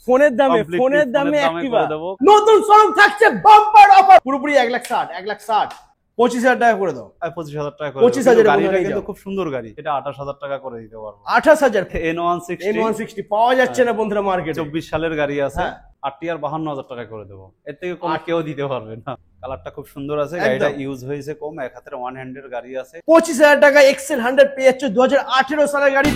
ফোনের দামে অ্যাক্টিভা নতুন শোরুম থাকছে, বাম্পার অফার পুরোপুরি 1,60,000 25,000 টাকা করে দাও। 25,000 টাকা করে 25,000 গাড়িটা কিন্তু খুব সুন্দর গাড়ি, এটা 28,000 টাকা করে দিতে পারবো। 28,000 N160 পাওয়া যাচ্ছে না বন্ধুরা মার্কেটে। 24 সালের গাড়ি আছে, 52,000 টাকা করে দেবো। এর থেকে কম কেউ দিতে পারবে না। কালারটা খুব সুন্দর আছে, গাড়িটা ইউজ হয়েছে কম, এক হাতের ওয়ান হ্যান্ডের গাড়ি আছে। 25,000 টাকা এক্সেল 100 পেয়ে যাচ্ছে 2018 সালের গাড়ি।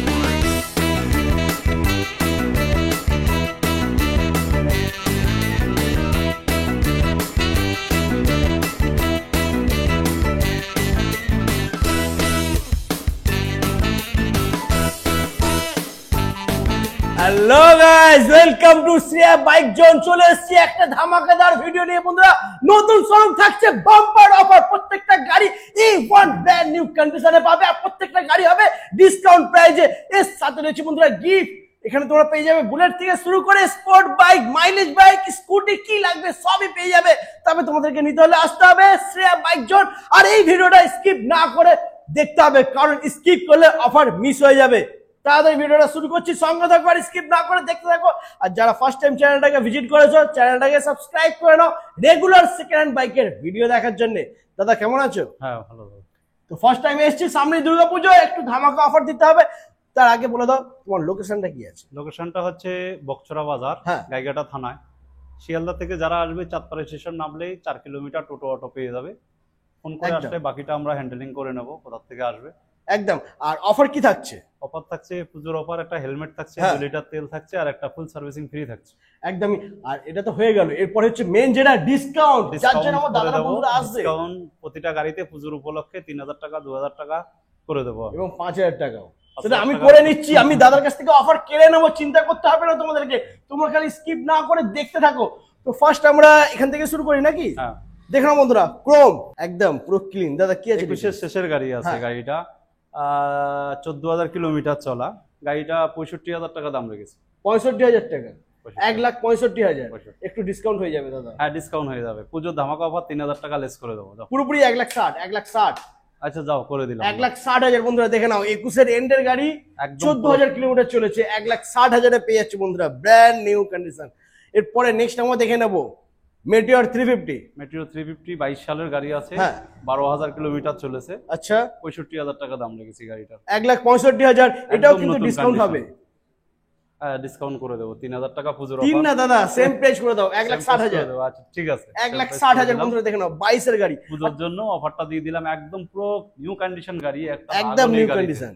Hello guys, welcome to Shreya bike zone. চলে এসেছি একটা ধামাকাদার ভিডিও নিয়ে বন্ধুরা। নতুন শোরুম থাকছে, বাম্পার অফার, প্রত্যেকটা গাড়ি E1 ব্র্যান্ড নিউ কন্ডিশনে পাবে, আর প্রত্যেকটা গাড়ি হবে ডিসকাউন্ট প্রাইজে। এর সাথে রয়েছে বন্ধুরা গিফট। এখানে তোমরা পেয়ে যাবে বুলেট থেকে শুরু করে sport bike, mileage bike, scooty, কি লাগবে সবই পেয়ে যাবে। তবে তোমাদেরকে নিতে হলে আসতে হবে শ্রেয়া বাইক জোন। আর এই ভিডিওটা স্কিপ না করে দেখতে হবে, কারণ স্কিপ করলে অফার মিস হয়ে যাবে। তাড়াতাড়ি ভিডিওটা শুরু করছি, সঙ্গে থাকো আর স্কিপ না করে দেখতে থাকো। আর যারা ফার্স্ট টাইম চ্যানেলটাকে ভিজিট করেছো, চ্যানেলটাকে সাবস্ক্রাইব করে নাও রেগুলার সেকেন্ড হ্যান্ড বাইকের ভিডিও দেখার জন্য। দাদা কেমন আছো? হ্যাঁ ভালো। তো ফার্স্ট টাইম এসেছি, সামনে দুর্গাপুজো, একটু ধামাকা অফার দিতে হবে। তার আগে বলে দাও তোমার লোকেশনটা কি আছে? লোকেশনটা হচ্ছে বকছড়া বাজার, গাইঘাটা থানায়। শিয়ালদা থেকে যারা আসবে চাঁদপাড়া স্টেশন নামলেই 4 কিলোমিটার টোটো অটো পেয়ে যাবে। ফোন করে আসলে বাকিটা আমরা হ্যান্ডেলিং করে নেব, কোথা থেকে আসবে। একদম। আর অফার কি থাকছে? অফার থাকছে পুজোর অফার, একটা হেলমেট থাকছে, 2 লিটার তেল থাকছে, আর একটা ফুল সার্ভিসিং ফ্রি থাকছে। একদমই। আর এটা তো হয়ে গেল, এরপর হচ্ছে মেন যেটা ডিসকাউন্ট, যার জন্য আমার দাদা বন্ধুরা আসবে। ডিসকাউন্ট প্রতিটা গাড়িতে পুজোর উপলক্ষে 3,000 টাকা 2,000 টাকা করে দেবো, এবং 5,000 টাকাও সেটা আমি করে নিচ্ছি। আমি দাদার কাছ থেকে অফার কেড়ে নেবো, চিন্তা করতে হবে না তোমাদেরকে। তোমরা খালি স্কিপ না করে দেখতে থাকো। তো ফার্স্ট আমরা এখান থেকে শুরু করি নাকি? হ্যাঁ দেখো না বন্ধুরা, ক্রোম একদম পুরো ক্লিন। দাদা কি আছে? বিশেষ শেষের গাড়ি আছে। গাড়িটা 14,000 কিলোমিটার চলা। গাড়িটা 65,000 টাকা দাম রেখেছে। 65,000 টাকা, 1,65,000। একটু ডিসকাউন্ট হয়ে যাবে দাদা? হ্যাঁ ডিসকাউন্ট হয়ে যাবে, পুজোর ধামাকা অফার 3,000 টাকা লেস করে দেবো। পুরোপুরি 1,60,000। আচ্ছা যাও করে দিলাম। 1,60,000 বন্ধুরা দেখে নাও, 21-এর এন্ডের গাড়ি, 14,000 কিলোমিটার চলেছে, 1,60,000 পেয়ে যাচ্ছে বন্ধুরা, ব্র্যান্ড নিউ কন্ডিশন। এরপরে নেক্সট আমরা দেখে নেবো মেটিওর 350। মেটিওর 350 22 সালের গাড়ি আছে, 12,000 কিলোমিটার চলেছে। আচ্ছা, 65,000 টাকা দাম লেগেছে গাড়িটা। 1,65,000। এটাও কিন্তু ডিসকাউন্ট হবে। হ্যাঁ ডিসকাউন্ট করে দেবো, 3,000 টাকা পুজোর অফার। 3 না দাদা, সেম প্রাইস করে দাও, 1,60,000। আচ্ছা ঠিক আছে, 1,60,000 বন্ধুরা দেখে নাও, 22 এর গাড়ি। পুজোর জন্য অফারটা দিয়ে দিলাম, একদম পুরো নিউ কন্ডিশন গাড়ি, একদম নিউ কন্ডিশন।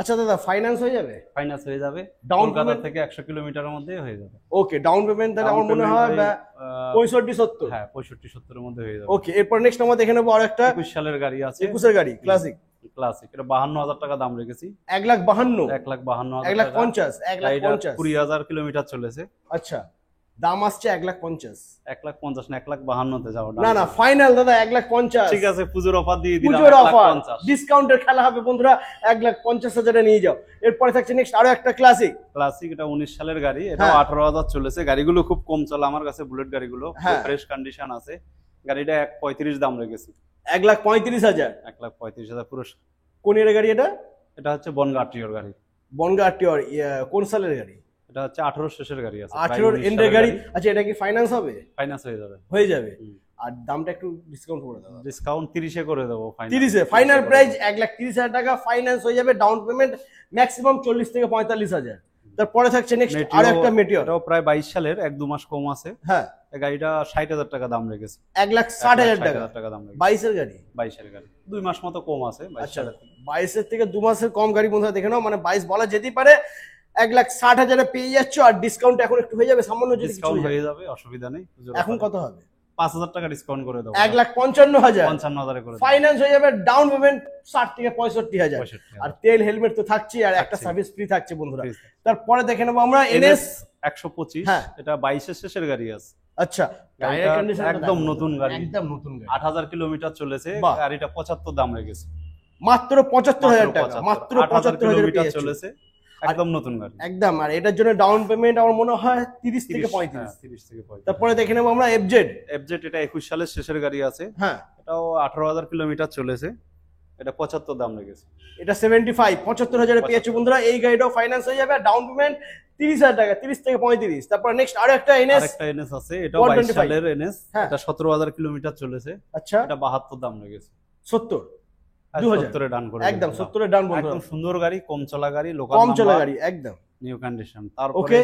আচ্ছা দাদা, ফাইন্যান্স হয়ে যাবে? ফাইন্যান্স হয়ে যাবে, ডাউন কলকাতা থেকে 100 কিলোমিটারের মধ্যে হয়ে যাবে। ওকে, ডাউন পেমেন্ট তাহলে আমার মনে হয় 65-70। হ্যাঁ 65-70 এর মধ্যে হয়ে যাবে। ওকে, এরপর নেক্সট আমরা দেখে নেবো আর একটা 21 সালের গাড়ি আছে, 21 এর গাড়ি, ক্লাসিক। এটা 52,000 টাকা দাম রেখেছি। 1,52,000, 1,52,000, 1,50,000, 1,50,000। 20,000 কিলোমিটার চলেছে। আচ্ছা, দাম আসছে 1,50,000। 1,50,000 না 1,52,000 তে যাও না না, ফাইনাল দাদা 1,50,000। ঠিক আছে, পুজোর অফার দিয়ে দিলাম, পুজোর অফার, ডিসকাউন্টের খেলা হবে বন্ধুরা, 1,50,000 এ নিয়ে যাও। এরপরে থাকছে নেক্সট আরো একটা ক্লাসিক। এটা 19 সালের গাড়ি, এটা 18,000 চলেছে। গাড়িগুলো খুব কম চলে আমার কাছে, বুলেট গাড়িগুলো ফ্রেশ কন্ডিশন আছে। গাড়িটা 1,35,000 দাম রেখেছি। 1,35,000। 1,35,000 পুরো। কোন এর গাড়ি এটা? এটা হচ্ছে বনগা আরটিওর গাড়ি। বনগা আরটিওর কোন সালের গাড়ি? এটা হচ্ছে 18 শেষের গাড়ি আছে, 18 এন্ডের গাড়ি। আচ্ছা, এটা কি ফাইনান্স হবে? ফাইনান্স হয়ে যাবে। হয়ে যাবে। আর দামটা একটু ডিসকাউন্ট করে দাও। ডিসকাউন্ট 30 এ করে দেবো। 30 এ ফাইনাল প্রাইস 1,30,000 টাকা, ফাইনান্স হয়ে যাবে, ডাউন পেমেন্ট ম্যাক্সিমাম 40 থেকে 45,000। তারপরে থাকছে নেক্সট আরো একটা মেটিওর, এটাও প্রায় 22 সালের, 1-2 মাস কম আছে। হ্যাঁ, এই গাড়িটা 60,000 টাকা দাম রেখেছে। 1,60,000 টাকা দাম রেখেছে। 22 এর গাড়ি, 22 এর গাড়ি 2 মাস মতো কম আছে। আচ্ছা, 22 এর থেকে 2 মাসের কম গাড়ি বন্ধুরা দেখে নাও, মানে 22 বলা যেতেই পারে। 1,60,000 এ পেয়ে যাচ্ছ, আর ডিসকাউন্ট এখন একটু হয়ে যাবে, সামান্য যদি ডিসকাউন্ট হয়ে যাবে, অসুবিধা নেই। এখন কত হবে? 5,000 টাকা ডিসকাউন্ট করে দেবো। 1,55,000। 55,000 করে ফাইনান্স হয়ে যাবে, ডাউন পেমেন্ট 60 থেকে 65,000। আর তেল হেলমেট তো থাকছে, আর একটা সার্ভিস ফ্রি থাকছে বন্ধুরা। তারপরে দেখে নেবো আমরা NS 125। এটা 22 এর শেষের গাড়ি আছে। আচ্ছা, একদম নতুন গাড়ি, একদম নতুন গাড়ি, 8,000 কিলোমিটার চলেছে। গাড়িটা 75 দাম রেখেছে। মাত্র 75,000 টাকা, মাত্র 75,000 কিলোমিটার চলেছে, একদম নতুন গাড়ি একদম। আর এটার জন্য ডাউন পেমেন্ট আমার মনে হয় 30 থেকে 35। তারপরে দেখে নেবো আমরা FZ। এটা 21 সালের শেষের গাড়ি আছে। হ্যাঁ, এটাও 18,000 কিলোমিটার চলেছে। এটা 75 দাম রেখেছি। এটা 75 75,000 পেয়েছো বন্ধুরা। এই গাড়িটাও ফাইন্যান্স হয়ে যাবে, ডাউন পেমেন্ট 30,000 টাকা, 30 থেকে 35। তারপর নেক্সট আরো একটা এনএস, আরেকটা এনএস আছে, এটা 22 সালের এনএস, এটা 17,000 কিলোমিটার চলেছে। আচ্ছা, এটা 72 দাম রেখেছি। 70 2000 ডান করে একদম 70 ডান বন্ধুরা। একদম সুন্দর গাড়ি, কম চলা গাড়ি, লোকাল কম চলা গাড়ি একদম নিউ কন্ডিশন। তারপরে ওকে,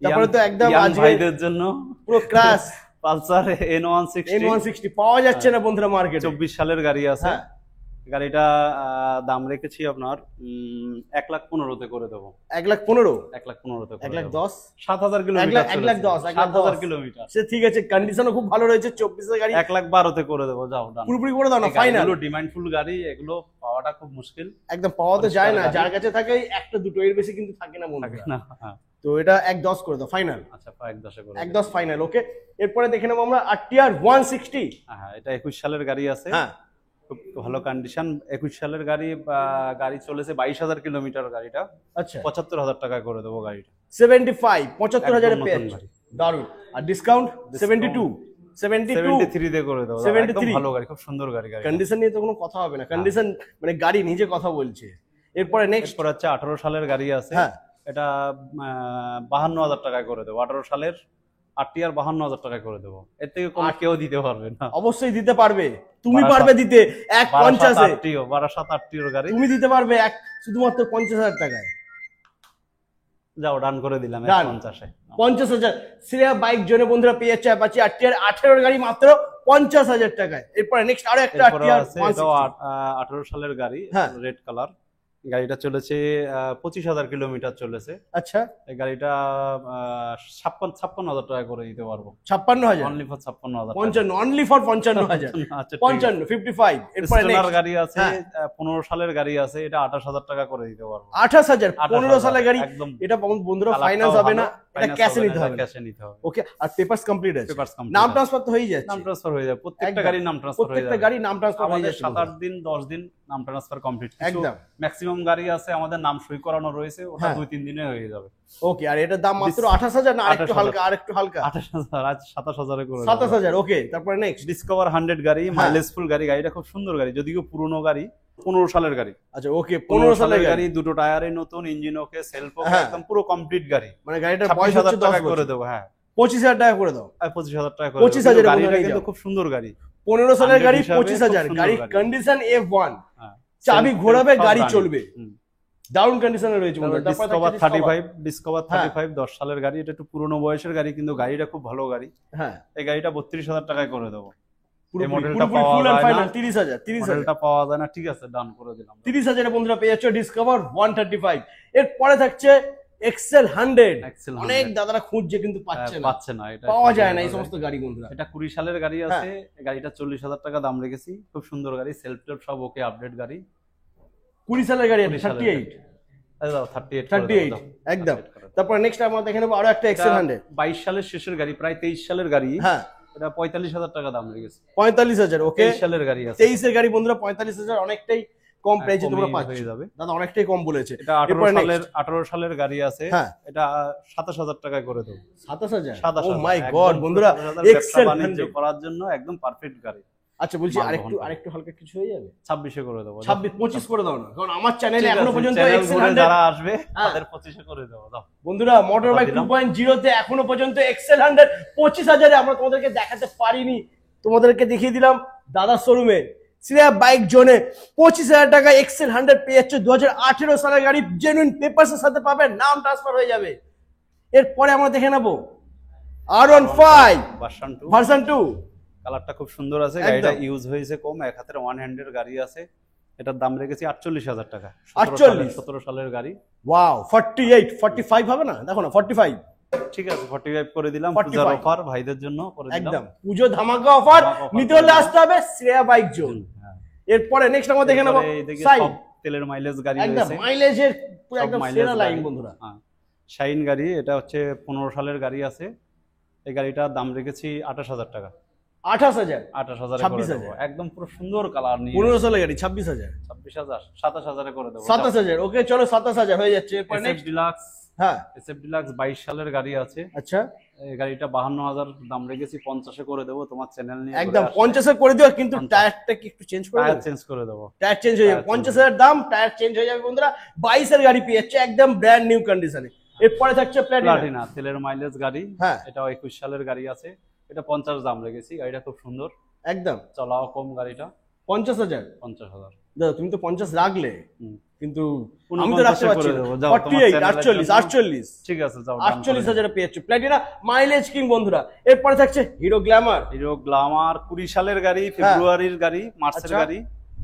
তারপরে তো একদম আজকে ভাইদের জন্য পুরো ক্লাস পালসার N160 পাওয়া যাচ্ছে না বন্ধুরা মার্কেটে। 24 সালের গাড়ি আছে। গাড়িটা দাম রেখেছি আপনার 1,15,000 করে দেবো। 1,15,000 1,15,000 1,10,000 7,000 কিলোমিটার 1,10,000 কিলোমিটার। সে ঠিক আছে, কন্ডিশনও খুব ভালো রয়েছে। 24 এর গাড়ি 1,12,000 করে দেবো, যাও ডান। পুরোপুরি করে দাও না, ফাইনাল। এগুলো ডিমান্ডফুল গাড়ি, এগুলো পাওয়াটা খুব মুশকিল। একদম পাওয়া তো যায় না, যার কাছে থাকে একটা দুটো, এর বেশি কিন্তু থাকে না বন্ধুরা। না, তো এটা 1,10 করে দাও ফাইনাল। আচ্ছা 1,10 করে 1,10 ফাইনাল। ওকে, এরপরে দেখে নেবো আমরা RTR 160। হ্যাঁ, এটা 21 সালের গাড়ি আছে। হ্যাঁ, খুব ভালো কন্ডিশন। 21 সালের গাড়ি, গাড়ি চলেছে 22,000 কিলোমিটার। গাড়িটা আচ্ছা 75,000 টাকা করে দেবো গাড়িটা। 75 75,000 একদম পেয়ে নতুন গাড়ি। দারুন। আর ডিসকাউন্ট 72 73 দিয়ে করে দেবো। 73 একদম ভালো গাড়ি, খুব সুন্দর গাড়ি। কন্ডিশন নিয়ে তো কোনো কথা হবে না, কন্ডিশন মানে গাড়ি নিজে কথা বলছে। এরপরে নেক্সট এরপর হচ্ছে 18 সালের গাড়ি আছে। হ্যাঁ, এটা 52,000 টাকা করে দেবো। 18 সালের RTR 52,000 টাকা করে দেবো। এর থেকে কম কেউ দিতে পারবে না। অবশ্যই দিতে পারবে, তুমি পারবে দিতে। 1,50 এ 12,7 RTR গাড়ি তুমি দিতে পারবে শুধুমাত্র 50,000 টাকায়। যাও ডান করে দিলাম 50 এ। 50,000 শ্রেয়া বাইক জোনে বন্ধুরা পেয়ে যাচ্ছে অ্যাপাচি RTR 18 এর গাড়ি মাত্র 50,000 টাকায়। এরপরে নেক্সট আরো একটা RTR 18 সালের গাড়ি, হ্যাঁ, রেড কালার। গাড়িটা চলেছে 25,000 কিলোমিটার চলেছে। আচ্ছা, এই গাড়িটা 56,000 টাকা করে দিতে পারবো। 56,000 অনলি ফর 56,000। 55 only for 55,000। আচ্ছা 55 55। এরপরে নেক্সট গাড়ি আছে, 15 সালের গাড়ি আছে, এটা 28,000 টাকা করে দিতে পারবো। 28,000 15 সালের গাড়ি একদম। এটা বন্ধুরা ফাইন্যান্স হবে না, এটা ক্যাশে নিতে হবে। ক্যাশে নিতে হবে। ওকে, আর পেপারস কমপ্লিট আছে, পেপারস কমপ্লিট। নাম ট্রান্সফার তো হয়ে যাচ্ছে। নাম ট্রান্সফার হয়ে যাবে, প্রত্যেকটা গাড়ির নাম ট্রান্সফার হয়ে যাবে। প্রত্যেকটা গাড়ি নাম ট্রান্সফার হয়ে যাচ্ছে। 7-8 দিন 10 দিন নাম ট্রান্সফার কমপ্লিট। একদম ম্যাক্সিমাম গাড়ি আছে আমাদের নাম সই করানো রয়েছে, ওটা 2-3 দিনে হয়ে যাবে। ওকে, আর এটার দাম মাত্র 28,000 না আরেকটু হালকা? আরেকটু হালকা 28,000, আজ 27,000 করে 27,000। ওকে, তারপরে নেক্সট ডিসকভার 100 গাড়ি, মাইলেজফুল গাড়ি। গাড়িটা খুব সুন্দর গাড়ি, যদিও পুরনো গাড়ি, 15 সালের গাড়ি। আচ্ছা ওকে, 15 সালের গাড়ি, দুটো টায়ারই নতুন, ইঞ্জিন ওকে, সেলফ ওকে, একদম পুরো কমপ্লিট গাড়ি। মানে গাড়িটার বয়স হচ্ছে 10 টাকা করে দেবো। হ্যাঁ, 25,000 টাকা করে দাও। 25,000 টাকা করে 25,000 গাড়িটা কিন্তু খুব সুন্দর গাড়ি। 15 সালের গাড়ি 25,000। গাড়ি কন্ডিশন F1, চাবি ঘোরাবে, গাড়ি চলবে, দারুন কন্ডিশনে রয়েছে বন্ধুরা। ডিসকভার 35 10 সালের গাড়ি। এটা একটু পুরনো বয়সের গাড়ি, কিন্তু গাড়িটা খুব ভালো গাড়ি। হ্যাঁ, এই গাড়িটা 32,000 টাকায় করে দেবো। পুরো এই মডেলটা পাওয়া ফুল যায় এন্ড ফাইনাল না। 30,000 মডেলটা পাওয়া যায় না, ঠিক আছে ডান করে দিলাম। 30,000 এ বন্ধুরা পেয়ে যাচ্ছে ডিসকভার 135। এর পরে থাকছে এক্সেল 100। অনেক দাদারা খুঁজছে কিন্তু পাচ্ছে না, এটা পাওয়া যায় না এই সমস্ত গাড়ি বন্ধুরা। এটা 20 সালের গাড়ি আছে। গাড়িটা 40,000 টাকা দাম রেখেছি। খুব সুন্দর গাড়ি, সেলফ টেলফ সব ওকে, আপডেট গাড়ি। 20 সালের গাড়ি, 38 38 একদম। তারপর নেক্সট আমরা দেখে নেব আরো একটা এক্সেল 100। 22 সালের শেষের গাড়ি, প্রায় 23 সালের গাড়ি। হ্যাঁ, এটা 45,000 টাকা দাম রেখেছি। 45,000। ওকে, 23 সালের গাড়ি আছে। 23 এর গাড়ি বন্ধুরা 45,000, অনেকটাই কম প্রাইসে তোমরা পাচ্ছ। দাদা অনেকটাই কম বলেছে। এটা 18 সালের গাড়ি আছে। এটা 27,000 টাকায় করে দেবো। 27,000? ও মাই গড বন্ধুরা, এক্সেল 100 করার জন্য একদম পারফেক্ট গাড়ি। আচ্ছা বলছি আরেকটু হালকা কিছু হয়ে যাবে? 26 করে দেবো। 25 করে দাও না, কারণ আমার চ্যানেলে এখনো পর্যন্ত এক্সেল 100 যারা আসবে তাদের 25 করে দেবো। দাও বন্ধুরা, মোটর বাইক 2.0 তে এখনো পর্যন্ত এক্সেল 100 25,000 এ আমরা তোমাদেরকে দেখাতে পারিনি, তোমাদেরকে দেখিয়ে দিলাম দাদার শোরুমে। শ্রেয়া বাইক জোনে 25,000 টাকা এক্সেল 100 পেয়ে যাচ্ছে। 2018 সালের গাড়ি, জেনুইন পেপারস এর সাথে পাবে, নাম ট্রান্সফার হয়ে যাবে। এরপরে আমরা দেখে নেব R15 ভার্সন 2। কালারটা খুব সুন্দর আছে, গাড়িটা ইউজ হয়েছে কম, এক হাতের ওয়ান হ্যান্ডের গাড়ি আছে। এটার দাম রেখেছি 48,000 টাকা। 17 সালের গাড়ি। ওয়াও, 48 45 হবে না? দেখো না 45, ঠিক আছে 45 করে দিলাম। পূজার অফার ভাইদের জন্য করে দিলাম, একদম পুজো ধামাকা অফার। নিতে হলে আসতে হবে শ্রেয়া বাইক জোন। এরপরে নেক্সট আমরা দেখে নেব সাইন। তেলের মাইলেজ গাড়ি একদম মাইলেজের পুরো একদম সেরা লাইন বন্ধুরা। শাইন গাড়ি, এটা হচ্ছে 15 সালের গাড়ি আছে। এই গাড়িটার দাম রেখেছি 28,000 টাকা। 28,000 একদম পুরো সুন্দর কালার নিয়ে। 15 সালের গাড়ি 26,000 27,000 করে দেবো। 27,000 ওকে, চলো 27,000 হয়ে যাচ্ছে। এরপর নেক্সট ডিলাক্স হ্যাঁ এসএফ ডিলাক্স 22 সালের গাড়ি আছে। আচ্ছা এই গাড়িটা 52,000 দাম রেখেছি, 50-এ করে দেবো। তোমার চ্যানেল নিয়ে একদম 50-এ করে দিও, কিন্তু টায়ারটা কি একটু চেঞ্জ করে টায়ার দেবো? চেঞ্জ করে দেবো। টায়ার চেঞ্জ হয়ে যাবে, 50,000 দাম, টায়ার চেঞ্জ হয়ে যাবে বন্ধুরা। 22 এর গাড়ি পেয়ে যাচ্ছে একদম ব্র্যান্ড নিউ কন্ডিশনে। এরপরে থাকছে প্ল্যাটিনা, তেলের মাইলেজ গাড়ি। হ্যাঁ এটাও 21 সালের গাড়ি আছে, এটা 50 দাম রেখেছি। গাড়িটা খুব সুন্দর, একদম চলাও কম গাড়িটা। 50,000 50,000 দাদা, তুমি তো 50 রাখলে, কিন্তু আমি তো 49 রাখতে পারছি না। 48 48 ঠিক আছে, যাও 48,000 এ পেয়েছো প্ল্যাটিনা মাইলেজ কিং বন্ধুরা। এরপরে থাকছে হিরো গ্ল্যামার। 20 সালের গাড়ি, ফেব্রুয়ারির গাড়ি, মার্চের গাড়ি।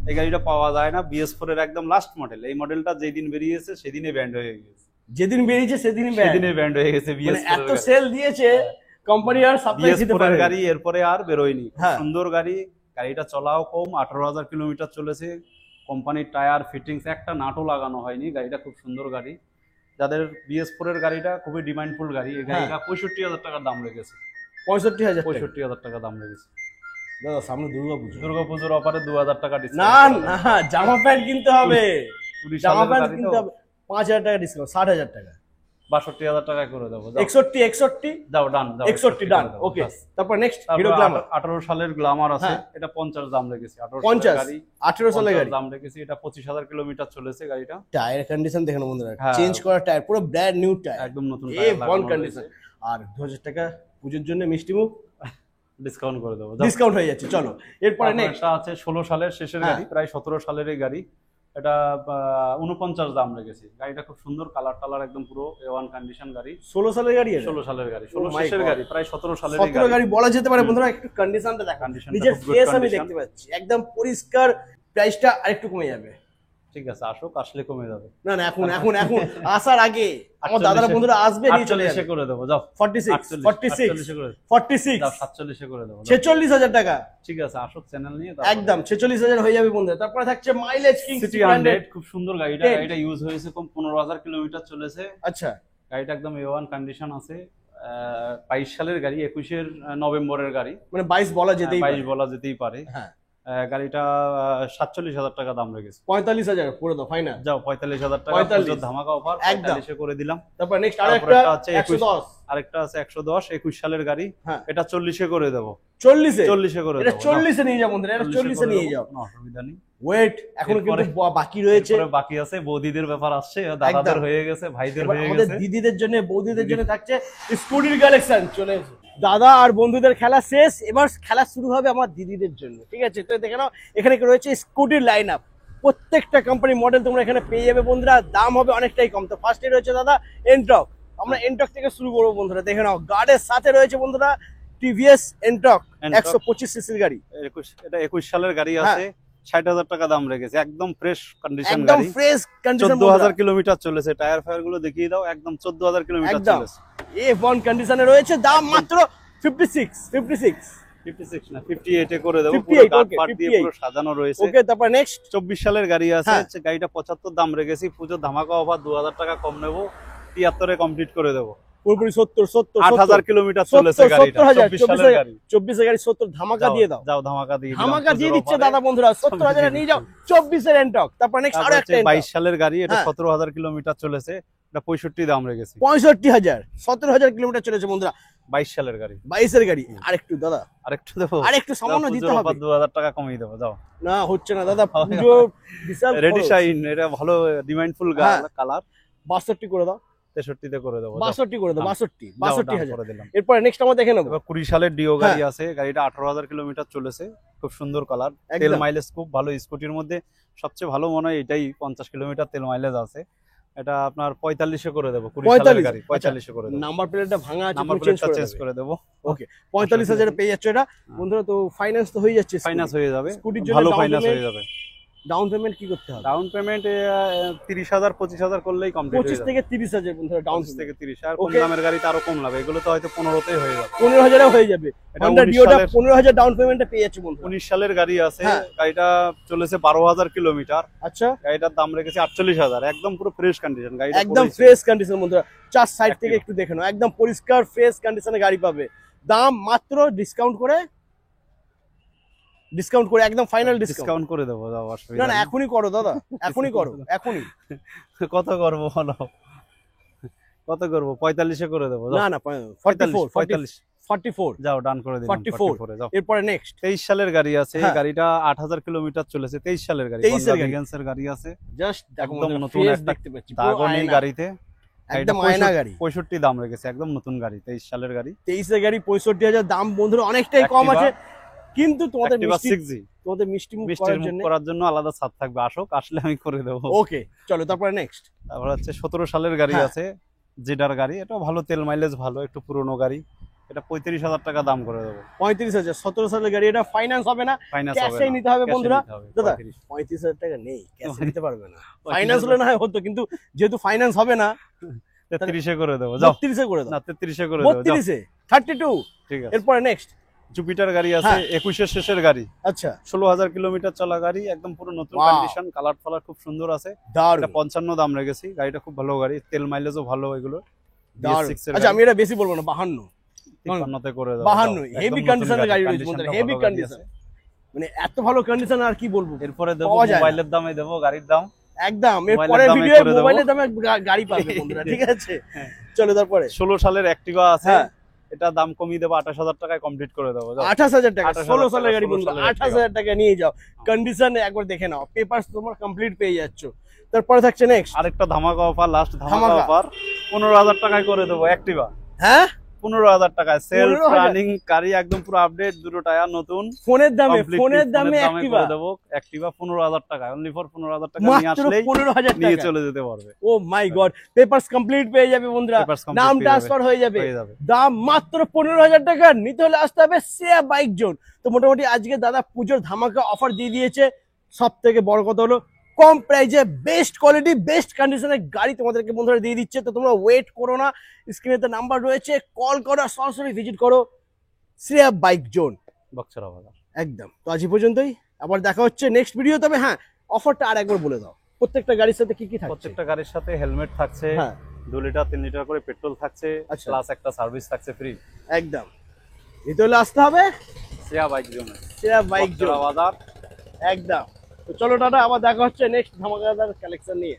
এই গাড়িটা পাওয়া যায় না, BS4 এর একদম লাস্ট মডেল। এই মডেলটা যেদিন বেরিয়েছে সেদিনই ব্যান্ড হয়ে গেছে। যেদিন বেরিয়েছে সেদিনই ব্যান্ড হয়ে গেছে। মানে এত সেল দিয়েছে কোম্পানি আর সাপ্লাই দিতে BS4 পারে এর গাড়ি এরপরে আর বেরোয়নি। সুন্দর গাড়ি, গাড়িটা চলাও কম, 18,000 কিলোমিটার চলেছে। কোম্পানির টায়ার ফিটিংস একটা নাটও লাগানো হয়নি। গাড়িটা খুব সুন্দর গাড়ি। যাদের BS4 এর গাড়িটা খুবই ডিমান্ডফুল গাড়ি, এই গাড়িটা 65,000 টাকার দাম রেখেছে। 65,000 টাকা দাম রেখেছে। দাদা সামনে দুর্গাপুজোর অফারে 2,000 টাকা না ডিসকাউন্ট। না, জামা প্যান্ট কিনতে হবে, জামা প্যান্ট কিনতে হবে। 5,000 টাকা ডিসকাউন্ট, 60,000 টাকা, 62,000 টাকায় করে দেবো। 61 যাও ডান, 61 ডান, ওকে। তারপর নেক্সট হিরো গ্ল্যামার। 18 সালের গ্ল্যামার আছে, এটা 50 দাম রেখেছি। 18 সালের গাড়ি দাম রেখেছি। এটা 25,000 কিলোমিটার চলেছে গাড়িটা। টায়ার কন্ডিশন দেখেন বন্ধুরা, চেঞ্জ করা টায়ার, পুরো ব্র্যান্ড নিউ টায়ার, একদম নতুন টায়ার লাগানো কন্ডিশন। আর 2,000 টাকা পুজোর জন্য মিষ্টি মুখ ডিসকাউন্ট করে দেবো, ডিসকাউন্ট হয়ে যাচ্ছে। চলো এরপরে নেক্সট আছে 16 সালের শেষের গাড়ি, প্রায় 17 সালের গাড়ি। এটা 49 দাম রেখেছি। গাড়িটা খুব সুন্দর, কালার টালার একদম পুরো A1 কন্ডিশন গাড়ি। 16 সালের গাড়ি, 16 সালের গাড়ি, 16 শেষের গাড়ি, প্রায় 17 সালের গাড়ি বলা যেতে পারে বন্ধুরা। একটু কন্ডিশনটা দেখো, নিজের ফেস আমি দেখতে পাচ্ছি, একদম পরিষ্কার। প্রাইসটা আরেকটু কমে যাবে, ঠিক আছে, আসুক, আসলে কমে যাবে। না না, এখন এখন এখন আসার আগে আমার দাদারা বন্ধুরা আসবে, নিয়ে চলে যাবে। করে দেবো, যাও 46 যাও 47 করে দেবো, 46,000 টাকা। ঠিক আছে, আসুক চ্যানেল নিয়ে, একদম 46,000 হয়ে যাবে বন্ধুরা। তারপরে থাকছে মাইলেজ কিং সিটি 100, খুব সুন্দর গাড়িটা। গাড়িটা ইউজ হয়েছে কম, 15,000 কিলোমিটার চলেছে। আচ্ছা, গাড়িটা একদম A1 কন্ডিশন আছে। 22 সালের গাড়ি, 21 নভেম্বরের গাড়ি, মানে 22 বলা যেতেই পারে, 22 বলা যেতেই পারে। হ্যাঁ, গাড়িটা 47,000 টাকা দাম রেখেছে। 45,000 করে দাও ফাইনাল। যাও 45,000 টাকা, পুজোর ধামাকা অফার, 45 করে দিলাম। তারপর নেক্সট আরেকটা আছে 110, আরেকটা আছে 110, 21 সালের গাড়ি। এটা 40 করে দেবো। 40 করে এটা দেবো, 40 নিয়ে যাও বন্ধুরা, এটা 40 নিয়ে যাও, কোনো অসুবিধা নেই। ওয়েট এখন কিন্তু বাকি রয়েছে, বাকি আছে। বৌদিদের ব্যাপার আসছে, দাদাদের হয়ে গেছে, ভাইদের হয়ে গেছে। আমাদের দিদিদের জন্য, বৌদিদের জন্য থাকছে স্কুটির কালেকশন। চলে এসো, দাদা আর বন্ধুদের খেলা শেষ, এবার খেলা শুরু হবে আমার দিদিদের জন্য, ঠিক আছে? তো দেখে নাও, এখানে রয়েছে স্কুটির লাইন আপ, প্রত্যেকটা কোম্পানির মডেল তোমরা এখানে পেয়ে যাবে বন্ধুরা। দাম হবে অনেকটাই কম। তো ফার্স্টে রয়েছে দাদা এনটক, আমরা এনটক থেকে শুরু করবো বন্ধুরা। দেখে নাও, গার্ডের সাথে রয়েছে বন্ধুরা টিভিএস এনটক 125 সিসির গাড়ি। এটা 21 সালের গাড়ি আছে, 60,000 টাকা দাম রেখেছে। একদম ফ্রেশ কন্ডিশন গাড়ি, একদম ফ্রেশ কন্ডিশন, 14,000 কিলোমিটার চলেছে। টায়ার ফায়ার গুলো দেখিয়ে দাও, একদম 14,000 কিলোমিটার চলেছে। A1 কন্ডিশনে রয়েছে, দাম মাত্র 56 না 58 এ করে দেবো, 58, পুরো কাঠ okay, ফাট দিয়ে 58 পুরো সাজানো রয়েছে। ওকে, তারপর নেক্সট 24 সালের গাড়ি আছে, গাড়িটা 75 দাম রেখেছি। পুজোর ধামাকা অফার, 2,000 টাকা কম নেবো, 73 এ কমপ্লিট করে দেবো। পুরোপুরি 70 8,000 কিলোমিটার চলেছে গাড়িটা, 24 সালের গাড়ি। 24 এর গাড়ি 70 ধামাকা দিয়ে দাও। যাও ধামাকা দিয়ে, ধামাকা দিয়ে দিচ্ছে দাদা বন্ধুরা, 70,000 নিয়ে যাও 24 এর এনটক। তারপর নেক্সট আরো একটা 22 সালের গাড়ি, এটা 17,000 কিলোমিটার চলেছে। এটা 65 দাম রেখেছি। 65,000, 17,000 কিলোমিটার চলেছে বন্ধুরা। 22 সালের গাড়ি, 22 এর গাড়ি। আরেকটু দাদা, আরেকটু দেবো, আরেকটু সামান্য দিতে হবে। 2,000 টাকা কমিয়ে দেবো, যাও। না হচ্ছে না দাদা, পুজো বিশাল রেডি শাইন, এটা ভালো ডিমান্ডফুল কালার। 62 করে দাও, 63 তে করে দেবো, 62 করে দাও, 62,000 করে দিলাম। এরপর নেক্সট আমরা দেখে নেবো 20 সালের ডিও গাড়ি আছে, গাড়িটা 18,000 কিলোমিটার চলেছে। খুব সুন্দর কালার, তেল মাইলেজ খুব ভালো। স্কুটির মধ্যে সবচেয়ে ভালো মনে হয় এটাই, 50 কিলোমিটার তেল মাইলেজ আছে। এটা আপনার 45 করে দেবো। 20 সালের গাড়ি 45 করে দেবো। নাম্বার প্লেটটা ভাঙা আছে, নাম্বার প্লেটটা চেঞ্জ করে দেবো। ওকে, 45,000 পেয়ে যাচ্ছে এটা বন্ধুরা। তো ফাইন্যান্স তো হয়ে যাচ্ছে, ফাইন্যান্স হয়ে যাবে, স্কুটির জন্য ভালো ফাইন্যান্স হয়ে যাবে। ডাউন পেমেন্ট কি করতে হবে? ডাউন পেমেন্ট 30,000 25,000 করলেই কমপ্লিট হয়ে যাবে। 25 থেকে 30,000 বন্ধুরা ডাউন থেকে 30। আর কম দামের গাড়িতে আরো কম লাগবে, এগুলো তো হয়তো 15তেই হয়ে যাবে, 15,000 এ হয়ে যাবে। Honda Dioটা 15,000 ডাউন পেমেন্টে পেয়ে যাচ্ছে বন্ধুরা। 19 সালের গাড়ি আছে, গাড়িটা চলেছে 12,000 কিলোমিটার। আচ্ছা, গাড়িটার দাম রেখেছে 48,000, একদম পুরো ফ্রেশ কন্ডিশন গাড়ি, একদম ফ্রেশ কন্ডিশন বন্ধুরা। চার সাইড থেকে একটু দেখে নাও, একদম পরিষ্কার ফ্রেশ কন্ডিশনে গাড়ি পাবে। দাম মাত্র ডিসকাউন্ট করে একদম ফাইনাল ডিসকাউন্ট করে দেবো, যাও অসুবিধা না। এখনই করো দাদা, এখনই করো, এখনই। কত করবো বলো? কত করবো? 45-এ করে দেবো। না না 44 45 44 যাও, ডান করে দিলাম। 44 44-এ যাও। এরপরে নেক্সট 23 সালের গাড়ি আছে, এই হ্যাঁ। গাড়িটা 8000 কিলোমিটার চলেছে। 23 সালের গাড়ি, 23 এর Honda গাড়ি। Vegens এর গাড়ি আছে, জাস্ট একদম নতুন একটা দেখতে পাচ্ছি দাগও নেই গাড়িতে। একদম আয়না গাড়ি। 65 দাম রেখেছে, একদম নতুন গাড়ি, 23 সালের গাড়ি। 23 এর গাড়ি 65,000 দাম বন্ধুরা, অনেকটাই কম আছে, কিন্তু তোমাদের Activa মিষ্টি 6G তোমাদের মিষ্টি মুখ মিষ্টির করার মুখ জন্য করার জন্য আলাদা ছাদ থাকবে, আসলে আমি করে দেবো। ওকে চলো তারপরে নেক্সট তারপর হচ্ছে 17 সালের গাড়ি হ্যাঁ। আছে, জেডার গাড়ি, এটা ভালো, তেল মাইলেজ ভালো, একটু পুরনো গাড়ি, এটা 35,000 টাকা দাম করে দেবো। 35,000 17 সালের গাড়ি, এটা ফাইন্যান্স হবে না, ফাইন্যান্স হবে ক্যাশে না, নিতে হবে cash এ বন্ধুরা। নিতে হবে, দাদা 35,000 35,000 টাকা নেই, ক্যাশে নিতে পারবে না। 35,000 ফাইন্যান্স হলে না হয় হতো, কিন্তু যেহেতু ফাইন্যান্স হবে না 33-এ করে দেবো, যাও। 32 এ করে দাও, না, 33-এ করে দেবো, যাও। 32 এ 32 ঠিক আছে। এরপরে নেক্সট জুপিটার গাড়ি আছে, হ্যাঁ। 21-এর শেষের গাড়ি, আচ্ছা 16,000 কিলোমিটার চলা গাড়ি, একদম পুরো নতুন Wow. কন্ডিশন, কালার ফালার খুব সুন্দর আছে। এটা দারুণ 55 দাম রেখেছি, গাড়িটা খুব ভালো গাড়ি, তেল মাইলেজও ভালো এগুলো। দারুণ। BS6 এর আচ্ছা আমি গাড়ি, এটা বেশি বলবো না, 52 53-তে করে দেবো, 52 যাও। হেভি একদম কন্ডিশনের নতুন গাড়ি রয়েছে বন্ধুরা, কন্ডিশনটা হেভি ভালো গাড়ি কন্ডিশন, আছে। মানে এত ভালো কন্ডিশন আর কি বলবো। এরপরে দেবো পাওয়া যায় না। মোবাইলের দামে দেবো, গাড়ির দাম একদম এর মোবাইলের পরের দামে ভিডিও করে দেবো। মোবাইলের দামে গাড়ি পাবে বন্ধুরা, ঠিক আছে। হ্যাঁ। চলো তারপরে 16 সালের অ্যাক্টিভা আছে, হ্যাঁ। এটা দাম কমিয়ে দেবো, 28,000 টাকায় কমপ্লিট করে দেবো, যাও। 28,000 টাকা 28,000 16 সালের গাড়ি 16 বন্ধুরা, সালের 28,000 টাকা নিয়ে যাও, কন্ডিশন একবার দেখে নাও, পেপারস তোমার কমপ্লিট পেয়ে যাচ্ছ। তারপরে থাকছে নেক্সট আরেকটা ধামাকা অফার, লাস্ট ধামাকা ধামাকা। অফার, 15,000 টাকায় করে দেবো অ্যাক্টিভা। হ্যাঁ 15,000 টাকায় সেলফ 15,000 রানিং গাড়ি, একদম পুরো আপডেট, দুটো টায়ার নতুন, ফোনের দামে completely ফোনের দামে করে অ্যাক্টিভা দেবো অ্যাক্টিভা 15,000 টাকা, অনলি ফর 15,000 টাকা নিয়ে মাত্র আসলেই 15,000 নিয়ে টাকা। চলে যেতে পারবে। ও মাই গড, পেপারস কমপ্লিট পেয়ে যাবে বন্ধুরা, Papers complete নাম পেয়ে ট্রান্সফার হয়ে যাবে, হয়ে যাবে। দাম মাত্র 15,000 টাকা। নিতে হলে আসতে হবে শ্রেয়া বাইক জোন। তো মোটামুটি আজকে দাদা পুজোর ধামাকা অফার দিয়ে দিয়েছে, সব থেকে বড় কথা হলো কম প্রাইসে বেস্ট কোয়ালিটি বেস্ট কন্ডিশনের গাড়ি তোমাদেরকে বন্ধুরা দিয়ে দিচ্ছে। তো তোমরা ওয়েট করো না, স্ক্রিনে তো নাম্বার রয়েছে, কল করো, সরাসরি ভিজিট করো শ্রেয়া বাইক জোন বক্সরা বাজার। একদম। তো আজ এই পর্যন্তই, আবার দেখা হচ্ছে নেক্সট ভিডিও। তবে হ্যাঁ, অফারটা আর একবার বলে দাও, প্রত্যেকটা গাড়ির সাথে কি কি থাকছে। প্রত্যেকটা গাড়ির সাথে হেলমেট থাকছে, হ্যাঁ 2 লিটার 3 লিটার করে পেট্রোল থাকছে, আচ্ছা। প্লাস একটা সার্ভিস থাকছে ফ্রি। একদম, নিতে হলে আসতে হবে শ্রেয়া বাইক জোনে, শ্রেয়া বাইক জোন বক্সরা বাজার। একদম। তো চলো টাটা, আবার দেখা হচ্ছে নেক্সট ধামাকাদার কালেকশন নিয়ে।